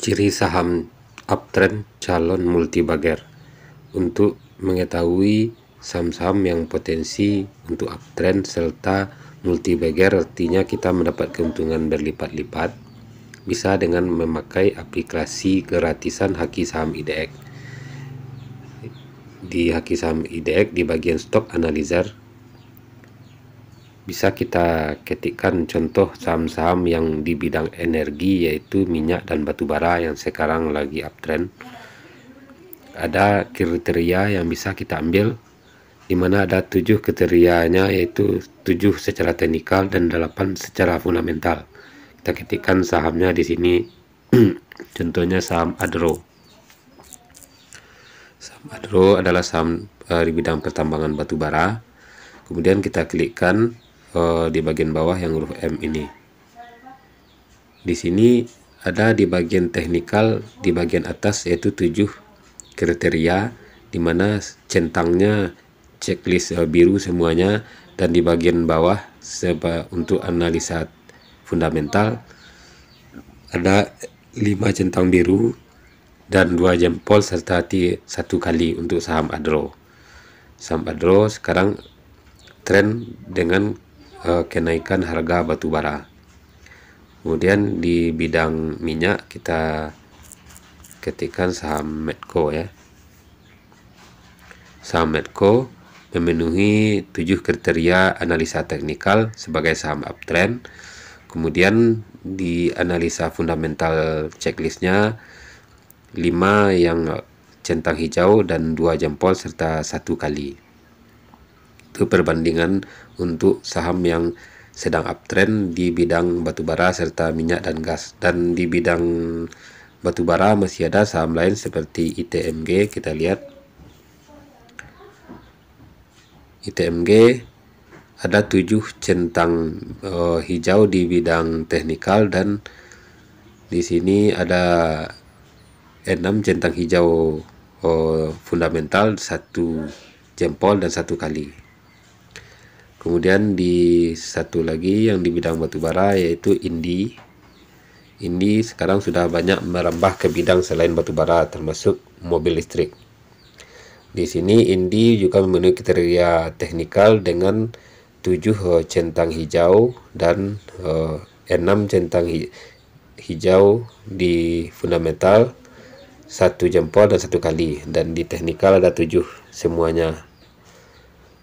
Ciri saham uptrend calon multibager. Untuk mengetahui saham-saham yang potensi untuk uptrend serta multibager, artinya kita mendapat keuntungan berlipat-lipat, bisa dengan memakai aplikasi gratisan Haki Saham IDX. Di Haki Saham IDX, di bagian Stock Analyzer, bisa kita ketikkan contoh saham-saham yang di bidang energi, yaitu minyak dan batu bara yang sekarang lagi uptrend. Ada kriteria yang bisa kita ambil, di mana ada 7 kriterianya, yaitu 7 secara teknikal dan 8 secara fundamental. Kita ketikkan sahamnya di sini. Contohnya saham Adro. Saham Adro adalah saham di bidang pertambangan batu bara. Kemudian kita klikkan di bagian bawah yang huruf M ini. Di sini ada di bagian teknikal, di bagian atas, yaitu 7 kriteria, di mana centangnya checklist biru semuanya, dan di bagian bawah untuk analisa fundamental ada 5 centang biru dan 2 jempol serta 1 kali untuk saham Adro. Saham Adro sekarang tren dengan kenaikan harga batu bara. Kemudian di bidang minyak kita ketikkan saham Medco ya. Saham Medco memenuhi 7 kriteria analisa teknikal sebagai saham uptrend. Kemudian di analisa fundamental checklistnya 5 yang centang hijau dan 2 jempol serta 1 kali. Itu perbandingan untuk saham yang sedang uptrend di bidang batubara serta minyak dan gas. Dan di bidang batubara masih ada saham lain seperti ITMG. Kita lihat ITMG ada 7 centang hijau di bidang teknikal, dan di sini ada 6 centang hijau fundamental, 1 jempol dan 1 kali. Kemudian di satu lagi yang di bidang batubara, yaitu Indi. Indi sekarang sudah banyak merambah ke bidang selain batubara, termasuk mobil listrik. Di sini Indi juga memenuhi kriteria teknikal dengan 7 centang hijau dan 6 centang hijau di fundamental, 1 jempol dan 1 kali, dan di teknikal ada 7 semuanya.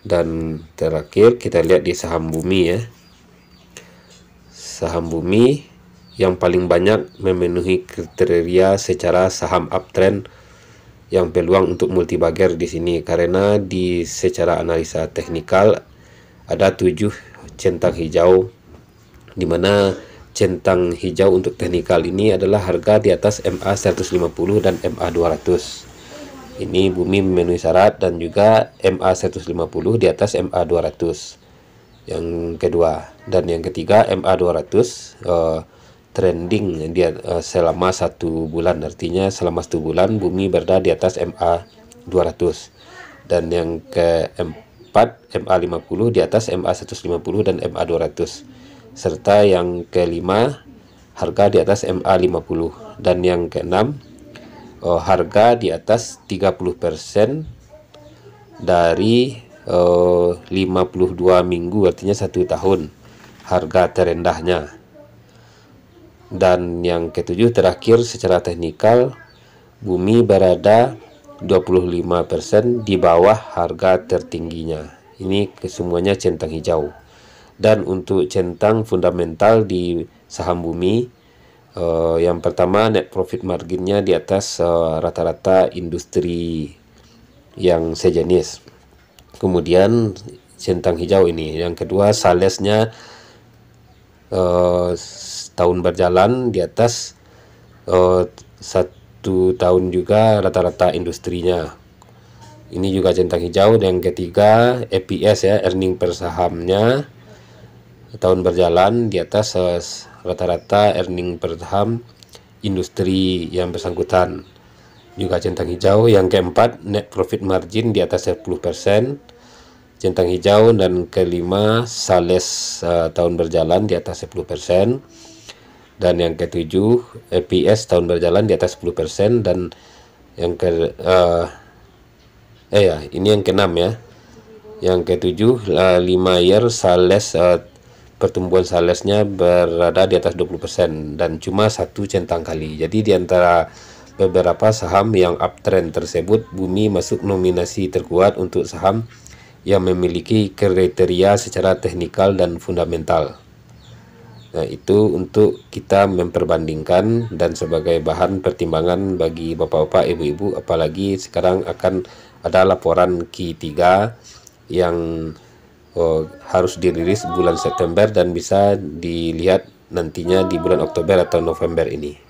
Dan terakhir kita lihat di saham Bumi ya. Saham Bumi yang paling banyak memenuhi kriteria secara saham uptrend yang peluang untuk multibager di sini, karena di secara analisa teknikal ada 7 centang hijau, di mana centang hijau untuk teknikal ini adalah harga di atas MA 150 dan MA 200. Ini Bumi memenuhi syarat, dan juga MA 150 di atas MA 200 yang kedua, dan yang ketiga MA 200 trending dia selama 1 bulan, artinya selama 1 bulan Bumi berada di atas MA 200. Dan yang keempat MA 50 di atas MA 150 dan MA 200, serta yang kelima harga di atas MA 50, dan yang keenam harga di atas 30% dari 52 minggu, artinya 1 tahun harga terendahnya. Dan yang ketujuh terakhir secara teknikal, Bumi berada 25% di bawah harga tertingginya. Ini kesemuanya centang hijau. Dan untuk centang fundamental di saham Bumi, yang pertama net profit marginnya di atas rata-rata industri yang sejenis. Kemudian centang hijau ini. Yang kedua salesnya tahun berjalan di atas 1 tahun juga rata-rata industrinya. Ini juga centang hijau. Dan yang ketiga EPS ya, earning per sahamnya tahun berjalan di atas rata-rata earning per saham industri yang bersangkutan, juga centang hijau. Yang keempat net profit margin di atas 10%, centang hijau. Dan kelima sales tahun berjalan di atas 10%. Dan yang ketujuh, EPS tahun berjalan di atas 10%. Dan yang ini yang keenam ya. Yang ketujuh, 5 year sales, pertumbuhan salesnya berada di atas 20% dan cuma satu centang kali. Jadi di antara beberapa saham yang uptrend tersebut, Bumi masuk nominasi terkuat untuk saham yang memiliki kriteria secara teknikal dan fundamental. Nah, itu untuk kita memperbandingkan dan sebagai bahan pertimbangan bagi bapak-bapak, ibu-ibu, apalagi sekarang akan ada laporan Q3 yang harus dirilis bulan September dan bisa dilihat nantinya di bulan Oktober atau November ini.